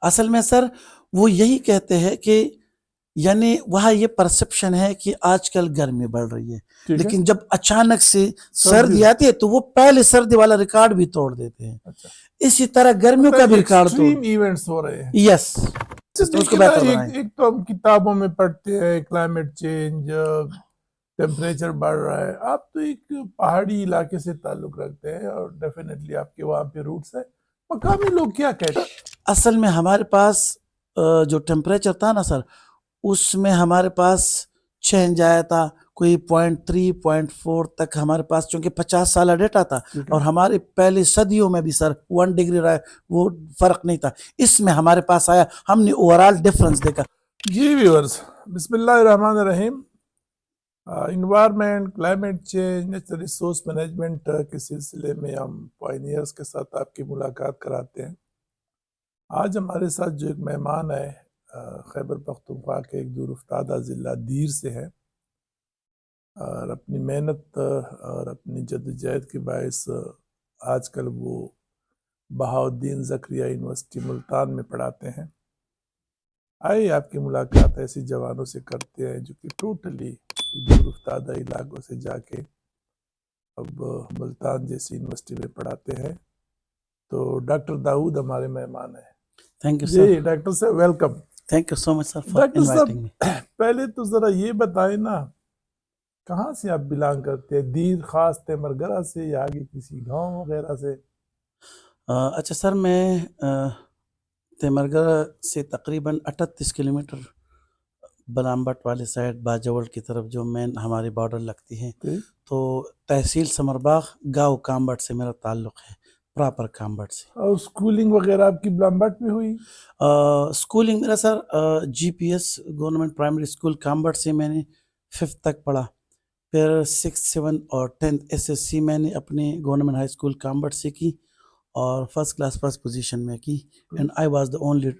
اصل میں سر وہ یہی کہتے ہیں کہ یعنی وہاں یہ پرسپشن ہے کہ آج کل گرمی بڑھ رہی ہے، لیکن جب اچانک سے سردی آتی ہے تو وہ پہلے سردی والا ریکارڈ بھی توڑ دیتے ہیں، اسی طرح گرمیوں کا بھی ریکارڈ توڑ ایونٹس ہو رہے ہیں. یس اس کو بہتر بنائیں. ایک تو ہم کتابوں میں پڑھتے ہیں کلائمیٹ چینج، ٹیمپریچر بڑھ رہا ہے. آپ تو ایک پہاڑی علاقے سے تعلق رکھتے ہیں اور ڈیفینیٹلی آپ کے وہاں پہ روٹس ہے. مقامی لوگ کیا کہتے ہیں؟ اصل میں ہمارے پاس جو ٹیمپریچر تھا نا سر، اس میں ہمارے پاس چینج آیا تھا کوئی 0.3 0.4 تک ہمارے پاس، چونکہ 50 سالہ ڈیٹا تھا اور ہمارے پہلے صدیوں میں بھی سر 1 ڈگری رہا وہ فرق نہیں تھا. اس میں ہمارے پاس آیا، ہم نے اوورال ڈفرنس دیکھا. جی ویورز، بسم اللہ الرحمن الرحیم. Environment, climate change, natural resource management کے سلسلے میں ہم پائنیئرز کے ساتھ آپ کی ملاقات کراتے ہیں. آج ہمارے ساتھ جو ایک مہمان ہے خیبر پختونخوا کے ایک دور افتادہ ضلع دیر سے ہے، اور اپنی محنت اور اپنی جدوجہد کے باعث آج کل وہ بہاؤالدین زکریا یونیورسٹی ملتان میں پڑھاتے ہیں. آئیے آپ کی ملاقات ایسی جوانوں سے کرتے ہیں جو کہ ٹوٹلی دور افتادہ علاقوں سے جا کے اب ملتان جیسی یونیورسٹی میں پڑھاتے ہیں. تو ڈاکٹر داؤد ہمارے مہمان ہیں. Thank you ji sir. Doctor صاحب welcome. Thank you so much sir for doctor صاحب انوائٹنگ می. پہلے تو ذرا یہ بتائیں نا، کہاں سے آپ بلانگ کرتے ہیں؟ دیر خاص تیمرگرہ سے یا آگے کسی گاؤں وغیرہ سے؟ اچھا سر، میں تیمرگرہ سے تقریباً 38 کلومیٹر بلامبٹ والے سائڈ باجوڑ کی طرف جو مین ہماری بارڈر لگتی ہے، تو تحصیل سمرباغ گاؤں کامبٹ سے میرا تعلق ہے، پراپر کامبٹ سے. اور سکولنگ وغیرہ آپ کی بلامبٹ میں ہوئی؟ سکولنگ میرا sir G P S government primary school Kambat سے میں نے 5th تک پڑھا. پھر 6th 7th اور 10th ایس ایس سی میں نے اپنے گورنمنٹ ہائی اسکول کامبٹ سے کی اور فرسٹ کلاس فرسٹ پوزیشن میں کی. And I was the only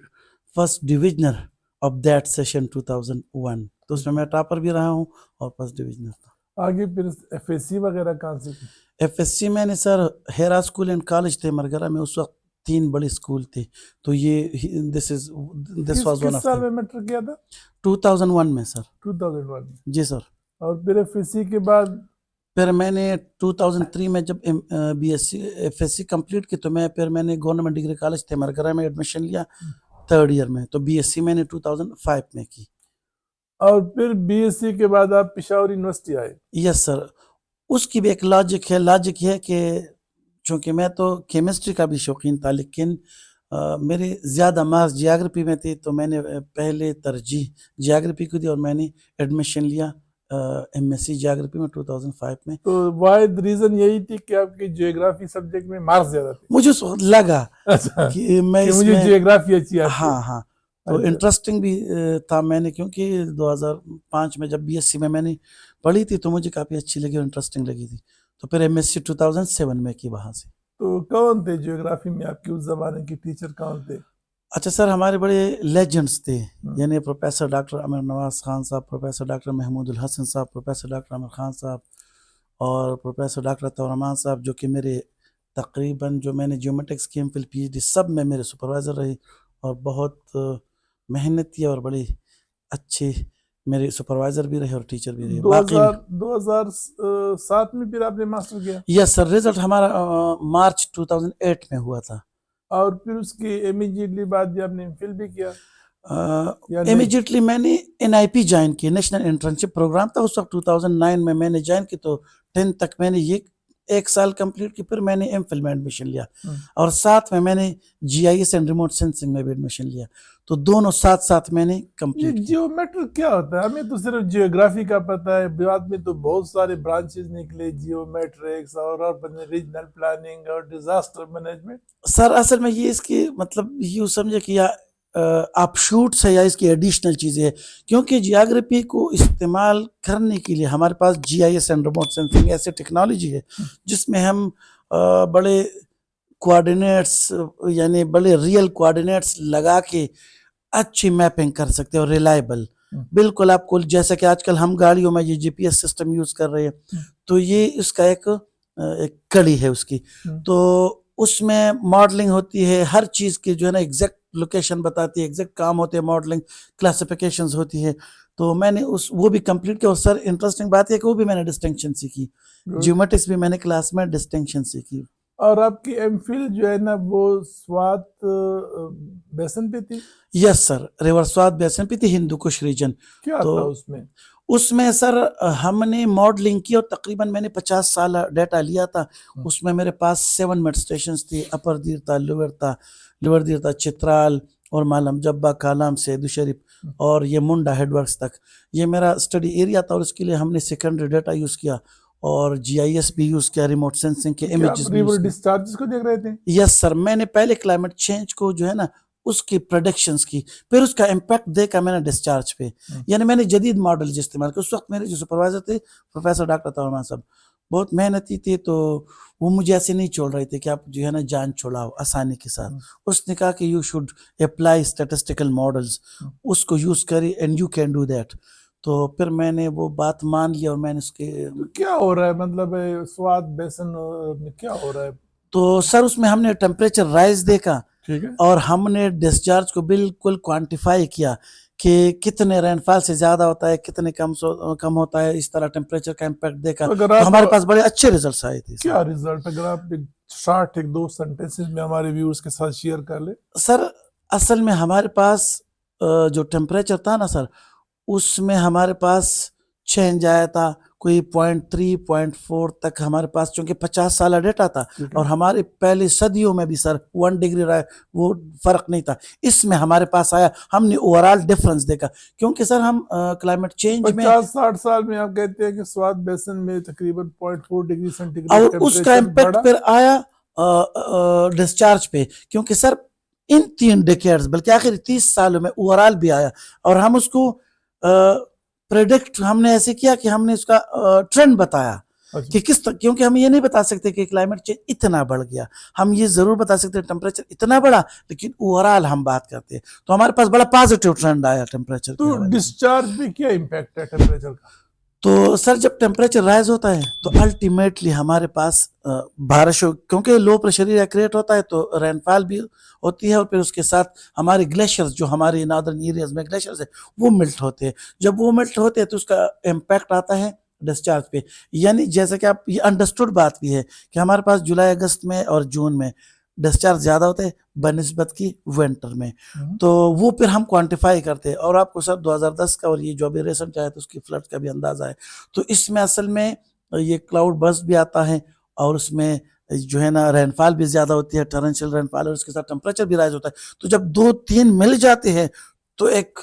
first divisioner of that session 2001. تو اس میں میں ٹاپر بھی رہا ہوں اور فرسٹ ڈویژنر تھا. آگے پھر ایف ایس سی وغیرہ کہاں سے کی؟ ایف ایس سی میں نے سر ہیرا اسکول اینڈ کالج تیمرگرہ میں، اس وقت 3 بڑے اسکول تھے، تو یہ دس واز ون کس آف سال میں میٹرک کیا تھا؟ 2001 میں سر. 2001 جی سر. اور پھر ایف ایس سی کے بعد پھر میں نے 2003 میں جب B S C F S C complete کی تو پھر میں نے گورنمنٹ ڈگری کالج تیمرگرہ میں ایڈمیشن لیا 3rd ایئر میں. تو بی ایس سی میں نے 2005 میں کی. اور پھر بی ایس سی کے بعد آپ پشاور یونیورسٹی آئے؟ یس سر. اس کی بھی ایک لاجک ہے کہ چونکہ میں تو کیمسٹری کا بھی شوقین تھا، لیکن میرے زیادہ مارکس جیوگرافی میں تھے، تو میں نے پہلے ترجیح جیوگرافی کو دی اور میں نے ایڈمیشن لیا ایم ایس سی جیوگرافی میں 2005 میں. تو واحد ریزن یہی تھی کہ آپ کی جیوگرافی سبجیکٹ میں مارکس زیادہ تھے؟ مجھے لگا کہ میں اس مجھے میں جیوگرافی اچھی آتی ہے. ہاں تو انٹرسٹنگ بھی تھا. میں نے کیونکہ 2005 میں جب بی ایس سی میں نے پڑھی تھی تو مجھے کافی اچھی لگی اور انٹرسٹنگ لگی تھی. تو پھر ایم ایس سی 2007 میں کی وہاں سے. تو کون تھے جیوگرافی میں آپ کے اس زمانے کے ٹیچر کون تھے؟ اچھا سر، ہمارے بڑے لیجنڈس تھے، یعنی پروفیسر ڈاکٹر امیر نواز خان صاحب، پروفیسر ڈاکٹر محمود الحسن صاحب، پروفیسر ڈاکٹر عامر خان صاحب اور پروفیسر ڈاکٹر عطا الرحمان صاحب، جو کہ میرے تقریباً جو میں نے جیومیٹرکس کی M Phil P H D سب میں میرے سپروائزر رہے اور بہت محنتی اور بڑے اچھے میرے سپروائزر بھی رہے اور ٹیچر بھی رہے. 2007 میں پھر آپ نے ماسٹر کیا؟ یس سر. رزلٹ ہمارا مارچ 2008 میں ہوا تھا. اور پھر اس کی امیجیٹلی بعد بھی آپ نے ایم فل بھی کیا؟ امیجیٹلی میں نے این آئی پی جوائن کی، نیشنل انٹرنشپ پروگرام تھا اس وقت 2009 میں نے جوائن کی. تو 10 تک میں نے یہ 1 سال کمپلیٹ کی. پھر میں نے ایم فل میں ایڈمیشن لیا اور ساتھ میں نے G I S and remote sensing میں بھی ایڈمیشن لیا. تو دونوں ساتھ میں نے کمپلیٹ کیا. جیومیٹرک کیا ہوتا ہے؟ ہمیں تو صرف جیوگرافی کا پتہ ہے، بعد میں تو بہت سارے برانچز نکلے، جیومیٹرکس اور ریجنل پلاننگ اور ڈیزاسٹر مینجمنٹ. سر اصل میں یہ اس کی مطلب یوں سمجھے کہ آپ شوٹس ہے یا اس کی ایڈیشنل چیزیں ہے، کیونکہ جیوگرافی کو استعمال کرنے کے لیے ہمارے پاس G I S and remote sensing ایسے ٹیکنالوجی ہے جس میں ہم بڑے کوآرڈینیٹس یعنی بڑے ریئل کوآرڈینیٹس لگا کے اچھی میپنگ کر سکتے ہیں اور ریلائبل. بالکل آپ کو جیسا کہ آج کل ہم گاڑیوں میں یہ جی پی ایس سسٹم یوز کر رہے ہیں، تو یہ اس کا ایک کڑی ہے اس کی. تو اس میں ماڈلنگ ہوتی ہے، ہر چیز کی جو ہے نا ایگزیکٹ لوکیشن بتاتی ہے، ایگزیکٹ کام ہوتے ہیں، ماڈلنگ کلاسیفیکیشنز ہوتی ہے. تو میں نے وہ بھی کمپلیٹ کیا. اور سر انٹرسٹنگ بات یہ کہ وہ بھی میں نے ڈسٹنکشن سیکھی، جیومیٹرکس بھی میں نے کلاس میں ڈسٹنکشن سیکھی. اور آپ کی ایم فل جو ہے نا وہ سوات بیسن پہ تھی؟ یس سر، ریور سوات بیسن پہ تھی، ہندو کش ریجن. کیا تو تھا اس میں؟ اس میں سر ہم نے ماڈلنگ کی اور تقریباً میں نے 50 سال ڈیٹا لیا تھا. اس میں میرے پاس 7 میڈ اسٹیشنز تھی، اپر دیر تھا، لوور دیر تھا، چترال اور مالم جبا، کالام سے دوشریف اور یہ منڈا ہیڈ ورکس تک. یہ میرا اسٹڈی ایریا تھا اور اس کے لیے ہم نے سیکنڈری ڈیٹا یوز کیا اور جی آئی ایس بھی یوز کیا، ریموٹ سینسنگ کے امیجز بھی ریور یوز کیا. ڈسچارجز کو دیکھ رہے تھے؟ یس سر، میں نے پہلے کلائمیٹ چینج کو جو ہے نا اس کی پروڈکشنز کی، پھر اس کا امپیکٹ دیکھا میں نے ڈسچارج پہ. یعنی میں نے جدید ماڈل استعمال کیا. اس وقت میرے جو سپروائزر تھے پروفیسر ڈاکٹر طاہر صاحب بہت محنتی تھے، تو وہ مجھے ایسے نہیں چھوڑ رہے تھے کہ آپ جو ہے نا جان چھوڑاؤ آسانی کے ساتھ. اس نے کہا کہ you should apply statistical models, اس کو یوز کری and you can do that. تو پھر میں نے وہ بات مان لیا اور میں نے اس کے کیا ہو رہا ہے مطلب سوات بیسن میں کیا ہو رہا ہے؟ تو سر اس میں ہم نے ٹیمپریچر رائز دیکھا ٹھیک ہے. اور ہم نے ڈسچارج کو بالکل کوانٹیفائی کیا کہ کتنے رین فال سے زیادہ ہوتا ہے، کتنے کم ہوتا ہے. اس طرح ٹیمپریچر کا امپیکٹ دیکھا تو ہمارے پاس بڑے اچھے ریزلٹس آئے تھے. کیا ریزلٹ اگر آپ شارٹ ایک دو سینٹینسز میں ہمارے ویورز کے ساتھ شیئر کر لیں؟ سر اصل میں ہمارے پاس جو ٹیمپریچر تھا نا سر، اس میں ہمارے پاس چینج آیا تھا کوئی 0.3 0.4 تک ہمارے پاس، چونکہ 50 سالہ ڈیٹا تھا اور ہمارے پہلے صدیوں میں بھی سر 1 ڈگری رہا وہ فرق نہیں تھا. اس میں ہمارے پاس آیا، ہم نے اوورال ڈفرنس دیکھا کیونکہ سر ہم کلائمیٹ چینج میں 50-60 سال میں آپ کہتے ہیں کہ سوات بیسن میں تقریباً 0.4 ڈگری سینٹی اور اس کا امپیکٹ پھر آیا ڈسچارج پہ، کیونکہ سر ان 3 ڈیکیڈز بلکہ آخر 30 سالوں میں اوورال بھی آیا. اور ہم اس کو پریڈکٹ ہم نے ایسے کیا کہ ہم نے اس کا ٹرینڈ بتایا کہ کیونکہ ہم یہ نہیں بتا سکتے کہ کلائمیٹ چینج اتنا بڑھ گیا. ہم یہ ضرور بتا سکتے ہیں ٹیمپریچر اتنا بڑھا، لیکن اوورال ہم بات کرتے ہیں تو ہمارے پاس بڑا پازیٹیو ٹرینڈ آیا ٹیمپریچر. تو ڈسچارج پہ کیا امپیکٹ ہے ٹیمپریچر کا؟ تو سر جب ٹیمپریچر رائز ہوتا ہے تو الٹیمیٹلی ہمارے پاس بارش کیونکہ لو پریشر ایریا کریٹ ہوتا ہے تو رین فال بھی ہوتی ہے، اور پھر اس کے ساتھ ہمارے گلیشیئرز جو ہمارے نادرن ایریاز میں گلیشیئرز ہیں وہ ملٹ ہوتے ہیں. جب وہ ملٹ ہوتے ہیں تو اس کا امپیکٹ آتا ہے ڈسچارج پہ. یعنی جیسا کہ آپ یہ انڈرسٹوڈ بات بھی ہے کہ ہمارے پاس جولائی اگست میں اور جون میں ڈسچارج زیادہ ہوتے ہیں بنسبت کی ونٹر میں. تو وہ پھر ہم کوانٹیفائی کرتے ہیں. اور آپ کو سر 2010 کا اور یہ جو ابھی ریسنٹ آیا تو اس کی فلڈ کا بھی اندازہ ہے. تو اس میں اصل میں یہ کلاؤڈ برسٹ بھی آتا ہے اور اس میں جو ہے نا رین فال بھی زیادہ ہوتی ہے، ٹرنشل رین فال، اور اس کے ساتھ ٹیمپریچر بھی رائز ہوتا ہے. تو جب 2-3 مل جاتے ہیں تو ایک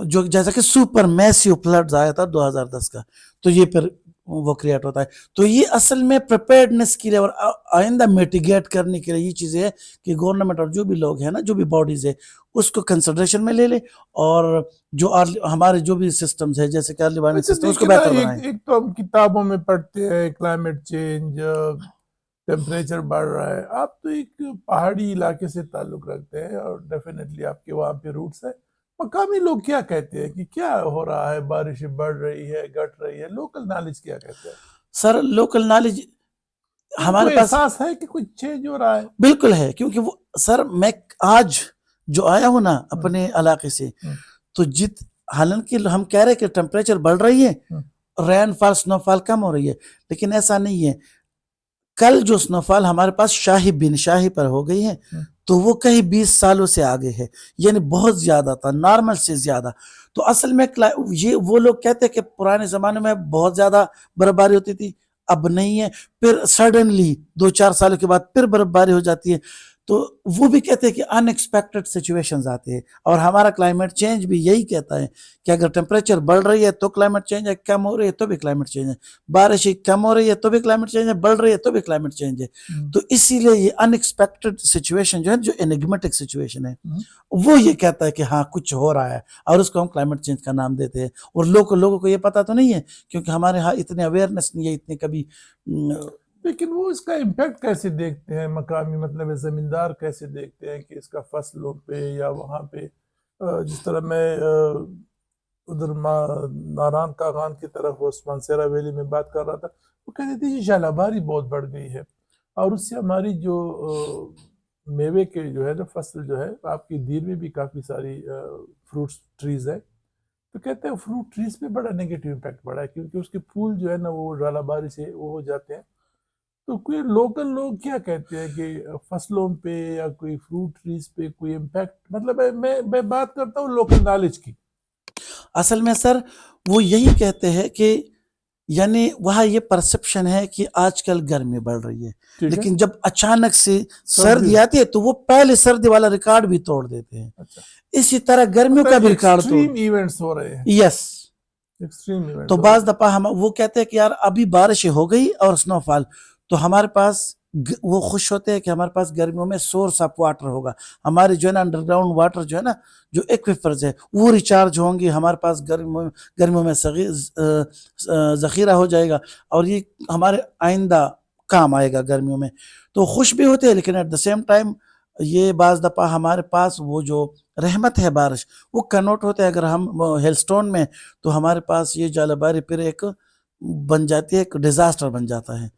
جو جیسا کہ سپر میسیو فلڈز آیا تھا 2010 کا، تو یہ پھر وہ کریٹ ہوتا ہے. تو یہ اصل میں پریپیئرڈنس کے لیے اور آئندہ میٹیگیٹ کرنے کے لیے یہ چیزیں ہے کہ گورنمنٹ اور جو بھی لوگ ہیں نا، جو بھی باڈیز ہے، اس کو کنسیڈریشن میں لے لے اور جو ہمارے جو بھی سسٹمز ہے جیسے کہ ارلی وارننگ سسٹم اس کو بہتر بنائیں. ایک تو ہم کتابوں میں پڑھتے ہیں کلائمیٹ چینج، ٹیمپریچر بڑھ رہا ہے. آپ تو ایک پہاڑی علاقے سے تعلق رکھتے ہیں اور ڈیفینیٹلی آپ کے وہاں پہ روٹس ہے. مقامی لوگ کیا کہتے ہیں کہ کیا ہو رہا ہے، بارش بڑھ رہی ہے، گھٹ رہی ہے؟ لوکل نالج کیا کہتے ہیں؟ سر لوکل نالج ہمارے پاس احساس ہے کہ کچھ چینج ہو رہا ہے؟ بالکل ہے، کیونکہ وہ سر میں آج جو آیا ہوں نا اپنے علاقے سے، تو حالانکہ ہم کہہ رہے کہ ٹیمپریچر بڑھ رہی ہے، رین فال سنو فال کم ہو رہی ہے، لیکن ایسا نہیں ہے. کل جو سنو فال ہمارے پاس شاہی بن شاہی پر ہو گئی ہے تو وہ کہیں 20 سالوں سے آگے ہے، یعنی بہت زیادہ تھا، نارمل سے زیادہ. تو اصل میں یہ وہ لوگ کہتے ہیں کہ پرانے زمانے میں بہت زیادہ برفباری ہوتی تھی، اب نہیں ہے. پھر سڈنلی 2-4 سالوں کے بعد پھر برفباری ہو جاتی ہے. تو وہ بھی کہتے ہیں کہ ان ایکسپیکٹڈ سچویشنز آتے ہیں. اور ہمارا کلائمیٹ چینج بھی یہی کہتا ہے کہ اگر ٹیمپریچر بڑھ رہی ہے تو کلائمیٹ چینج ہے، کم ہو رہی ہے تو بھی کلائمیٹ چینج ہے، بارش کم ہو رہی ہے تو بھی کلائمیٹ چینج ہے، بڑھ رہی ہے تو بھی کلائمیٹ چینج ہے. تو اسی لیے یہ ان ایکسپیکٹڈ سچویشن جو ہے، جو انیگمیٹک سچویشن ہے، وہ یہ کہتا ہے کہ ہاں کچھ ہو رہا ہے اور اس کو ہم کلائمیٹ چینج کا نام دیتے ہیں. اور لوگوں کو یہ پتہ تو نہیں ہے کیونکہ ہمارے ہاں اتنے اویئرنیس نہیں ہے، اتنے کبھی. لیکن وہ اس کا امپیکٹ کیسے دیکھتے ہیں مقامی، مطلب زمیندار کیسے دیکھتے ہیں کہ اس کا فصلوں پہ یا وہاں پہ؟ جس طرح میں ادھر ناران کاغان کی طرف مانسیرا ویلی میں بات کر رہا تھا، وہ کہتے تھے یہ جالہ باری بہت بڑھ گئی ہے. اور اس سے ہماری جو میوے کے جو ہے نا فصل جو ہے آپ کی دیر میں بھی کافی ساری فروٹس ٹریز ہے، تو کہتے ہیں فروٹ ٹریز پہ بڑا نیگیٹو امپیکٹ پڑا ہے کیونکہ اس کے پھول جو ہے نا وہ ژالہ باری سے وہ ہو جاتے ہیں. تو کوئی لوکل لوگ کیا کہتے ہیں کہ فصلوں پہ یا کوئی فروٹ ٹریز پہ کوئی امپیکٹ، مطلب میں بات کرتا ہوں لوکل نالج کی. اصل میں سر وہ یہی کہتے ہیں کہ یعنی وہاں یہ پرسپشن ہے کہ آج کل گرمی بڑھ رہی ہے، ٹھیک ہے، لیکن جب اچانک سے سردی آتی ہے تو وہ پہلے سردی والا ریکارڈ بھی توڑ دیتے ہیں. اچھا اسی طرح گرمیوں کا بھی ریکارڈ توڑ. ایکسٹریم ایونٹس ہو رہے ہیں، یس. Extreme events. تو بعض دفعہ ہم وہ کہتے ہیں کہ یار ابھی بارشیں ہو گئی اور سنو فال، تو ہمارے پاس وہ خوش ہوتے ہیں کہ ہمارے پاس گرمیوں میں سورس آف واٹر ہوگا، ہمارے جو ہے نا انڈر گراؤنڈ واٹر جو ہے نا جو ایکویفرز ہے وہ ریچارج ہوں گی، ہمارے پاس گرمیوں میں ذخیرہ ہو جائے گا اور یہ ہمارے آئندہ کام آئے گا گرمیوں میں. تو خوش بھی ہوتے ہیں، لیکن ایٹ دا سیم ٹائم یہ بعض دفعہ ہمارے پاس وہ جو رحمت ہے بارش وہ کنورٹ ہوتے ہیں. اگر ہم ہیل سٹون میں تو ہمارے پاس یہ ژالہ باری پھر ایک بن جاتی ہے، ایک ڈیزاسٹر بن جاتا ہے.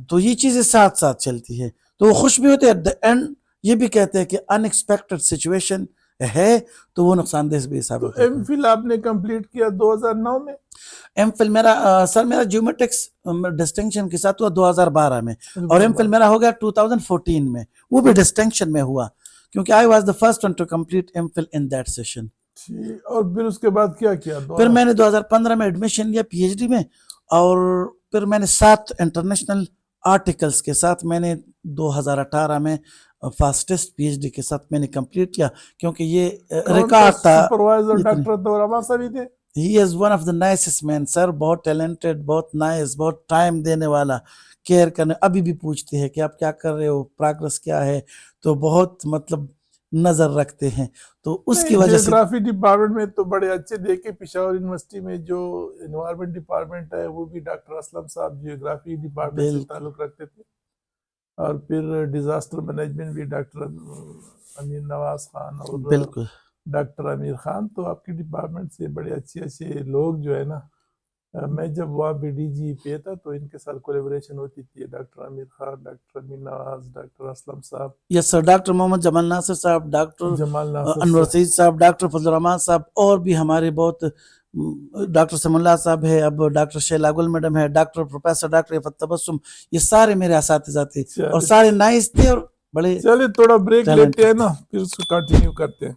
تو یہ چیزیں ساتھ ساتھ چلتی ہے، تو وہ خوش بھی ہوتے ہیں. ایٹ دا اینڈ یہ بھی کہتے ہیں کہ ان ایکسپیکٹڈ سچویشن ہے تو وہ نقصان دہ بھی ثابت ہوتا ہے. ایم فل آپ نے کمپلیٹ کیا 2009 میں؟ ایم فل میرا سر میرا جیومیٹرکس ڈسٹنکشن کے ساتھ ہوا 2012 میں، اور ایم فل میرا ہو گیا 2014 میں، وہ بھی ڈسٹنکشن میں ہوا کیونکہ I was the first one to complete M Phil in that session. اور پھر اس کے بعد کیا کیا؟ پھر میں نے 2015 میں ایڈمیشن لیا پی ایچ ڈی میں، اور پھر میں نے 7 انٹرنیشنل آرٹیکلز کے ساتھ میں نے 2018 میں فاسٹسٹ پی ایچ ڈی کے ساتھ میں نے کمپلیٹ کیا کیونکہ یہ ریکارڈ تھا. سپروائزر ڈاکٹر عبدالرحمان رحمان صاحب ہی تھے. ہی از ون آف دا نائسسٹ مین سر، بہت ٹیلنٹڈ، بہت نائس، بہت ٹائم دینے والا، کیئر کرنے. ابھی بھی پوچھتے ہیں کہ آپ کیا کر رہے ہو، پروگرس کیا ہے، تو بہت مطلب نظر رکھتے ہیں. تو اس کی وجہ سے جیوگرافی ڈپارٹمنٹ میں تو بڑے اچھے دیکھے. پشاور یونیورسٹی میں جو انوائرمنٹ ڈپارٹمنٹ ہے وہ بھی ڈاکٹر اسلم صاحب جیوگرافی ڈپارٹمنٹ سے تعلق رکھتے تھے. اور پھر ڈیزاسٹر مینجمنٹ بھی ڈاکٹر امیر نواز خان اور بالکل ڈاکٹر امیر خان. تو آپ کے ڈپارٹمنٹ سے بڑے اچھے لوگ جو ہے نا، میں جب وہاں پہ ڈی جی پہ تھا تو ان کے ساتھ کولیبریشن ہوتی تھی. ڈاکٹر امیر خان، ڈاکٹر امیر نواز، ڈاکٹر اسلم صاحب. یس سر، ڈاکٹر محمد جمال ناصر صاحب، ڈاکٹر جمال ناصر انور سعید صاحب، ڈاکٹر فضل الرحمان صاحب، اور بھی ہمارے بہت، ڈاکٹر سم اللہ صاحب ہے، اب ڈاکٹر شیلا گل میڈم ہے، ڈاکٹر پروفیسر ڈاکٹر عفت تبسم، یہ سارے میرے اساتذہ تھے اور سارے نائس تھے اور بڑے. چلے تھوڑا بریک لیتے ہیں نا، پھر اس کو کنٹینیو کرتے ہیں.